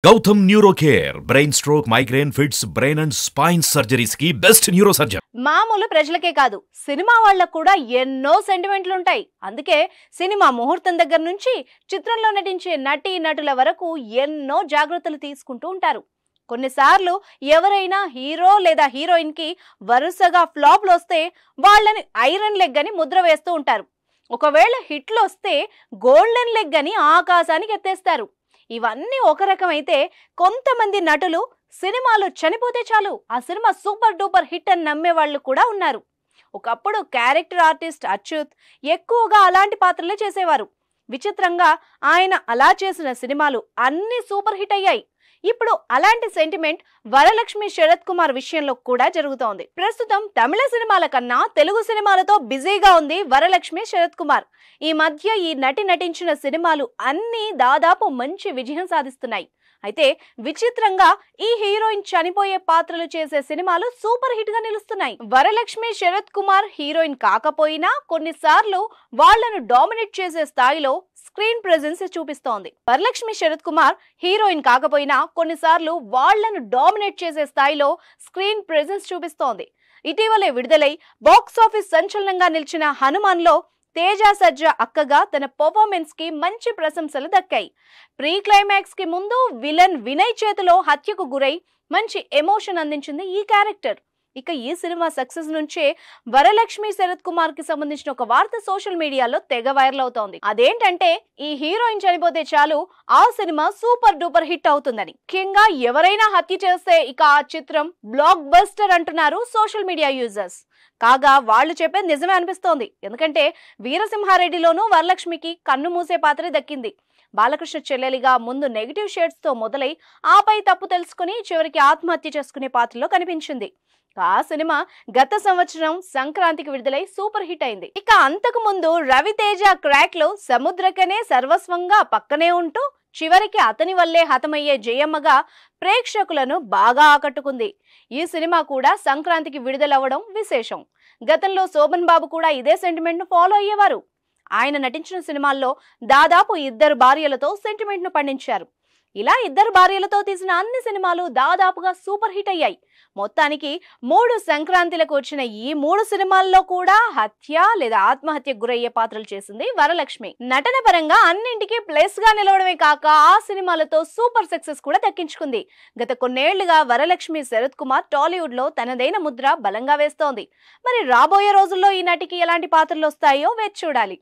Gautam Neurocare, brain stroke, migraine, fits, brain and spine surgeries की best neuro surgeon. మామూలు ప్రజలకే కాదు cinema వాళ్ళకు కూడా ఎన్నో సెంటిమెంట్లు ఉంటాయి. అందుకే సినిమా ముహూర్తం దగ్గర నుంచి చిత్రంలో నటించే నటీ నటుల వరకు ఎన్నో జాగ్రత్తలు తీసుకుంటూ ఉంటారు. కొన్నిసార్లు ఎవరైనా హీరో లేదా హీరోయిన్ కి వరుసగా ఫ్లాప్లు వస్తే వాళ్ళని ఐరన్ లెగ్ అని ముద్ర వేస్తూ ఉంటారు. ఒకవేళ హిట్లు వస్తే గోల్డెన్ లెగ్ అని ఆకాశానికి ఎత్తేస్తారు. ఇవన్నీ ఒక రకమైతే కొంతమంది నటులు సినిమాలో చనిపోతే చాలు ఆ సినిమా సూపర్ డూపర్ హిట్ అని నమ్మే వాళ్ళు కూడా ఉన్నారు. ఒకప్పుడు క్యారెక్టర్ ఆర్టిస్ట్ అచ్యుత్ ఎక్కువగా అలాంటి పాత్రలే చేసేవారు. విచిత్రంగా ఆయన అలా చేసిన సినిమాలు అన్ని సూపర్ హిట్ అయ్యాయి. ఇప్పుడు అలాంటి సెంటిమెంట్ వరలక్ష్మి శరత్ కుమార్ విషయంలో కూడా జరుగుతోంది. ప్రస్తుతం తమిళ సినిమాల కన్నా తెలుగు సినిమాలతో బిజీగా ఉంది వరలక్ష్మి శరత్ కుమార్. ఈ మధ్య ఈ నటి నటించిన సినిమాలు అన్ని దాదాపు మంచి విజయం సాధిస్తున్నాయి. అయితే విచిత్రంగా ఈ హీరోయిన్ చనిపోయే పాత్రలు చేసే సినిమాలు సూపర్ హిట్ గా నిలుస్తున్నాయి. వరలక్ష్మి శరత్ కుమార్ హీరోయిన్ కాకపోయినా కొన్నిసార్లు వాళ్లను డామినేట్ చేసే స్థాయిలో స్క్రీన్ ప్రెజెన్స్ చూపిస్తోంది. వరలక్ష్మి శరత్ కుమార్ హీరోయిన్ కాకపోయినా కొన్నిసార్లు వాళ్లను డామినేట్ చేసే స్థాయిలో స్క్రీన్ ప్రెజెన్స్ చూపిస్తోంది. ఇటీవలే విడుదలై బాక్స్ ఆఫీస్ సంచలనంగా నిలిచిన హనుమాన్ లో తేజ సజ్జా అక్కగా తన పర్ఫార్మెన్స్ కి మంచి ప్రశంసలు దక్కాయి. ప్రీ క్లైమాక్స్ కి ముందు విలన్ వినయ్ చేతిలో హత్యకు గురై మంచి ఎమోషన్ అందించింది ఈ క్యారెక్టర్. ఇక ఈ సినిమా సక్సెస్ నుంచే వరలక్ష్మి శరత్ కుమార్ కి సంబంధించిన ఒక వార్త సోషల్ మీడియాలో తెగ వైరల్ అవుతోంది. అదేంటంటే ఈ హీరోయిన్ చనిపోతే చాలు ఆ సినిమా సూపర్ డూపర్ హిట్ అవుతుందని. ముఖ్యంగా ఎవరైనా హత్య చేస్తే ఇక ఆ చిత్రం బ్లాక్ బస్టర్ అంటున్నారు సోషల్ మీడియా యూజర్స్. కాగా వాళ్ళు చెప్పేది నిజమే అనిపిస్తోంది. ఎందుకంటే వీరసింహారెడ్డిలోనూ వరలక్ష్మికి కన్ను మూసే పాత్రే దక్కింది. బాలకృష్ణ చెల్లెలిగా ముందు నెగిటివ్ షేడ్స్ తో మొదలై ఆపై తప్పు తెలుసుకుని చివరికి ఆత్మహత్య చేసుకునే పాత్రలో కనిపించింది. ఆ సినిమా గత సంవత్సరం సంక్రాంతికి విడుదలై సూపర్ హిట్ అయింది. ఇక అంతకు ముందు రవితేజ క్రాక్ లో సముద్రకనే సర్వస్వంగా పక్కనే ఉంటూ చివరికి అతని వల్లే హతమయ్యే జయమ్మగా ప్రేక్షకులను బాగా ఆకట్టుకుంది. ఈ సినిమా కూడా సంక్రాంతికి విడుదలవ్వడం విశేషం. గతంలో శోభన్ బాబు కూడా ఇదే సెంటిమెంట్ ను ఫాలో అయ్యేవారు. ఆయన నటించిన సినిమాల్లో దాదాపు 2 భార్యలతో సెంటిమెంట్ ను పండించారు. ఇలా 2 భార్యలతో తీసిన అన్ని సినిమాలు దాదాపుగా సూపర్ హిట్ అయ్యాయి. మొత్తానికి 3 సంక్రాంతిలకు వచ్చిన ఈ 3 సినిమాల్లో కూడా హత్య లేదా ఆత్మహత్యకు గురయ్యే పాత్రలు చేసింది వరలక్ష్మి. నటన పరంగా అన్నింటికీ ప్లస్ గా నిలవడమే కాక ఆ సినిమాలతో సూపర్ సక్సెస్ కూడా దక్కించుకుంది. గత కొన్నేళ్లుగా వరలక్ష్మి శరత్ కుమార్ టాలీవుడ్ లో తనదైన ముద్ర బలంగా వేస్తోంది. మరి రాబోయే రోజుల్లో ఈ నటికి ఎలాంటి పాత్రలు వస్తాయో వేచి చూడాలి.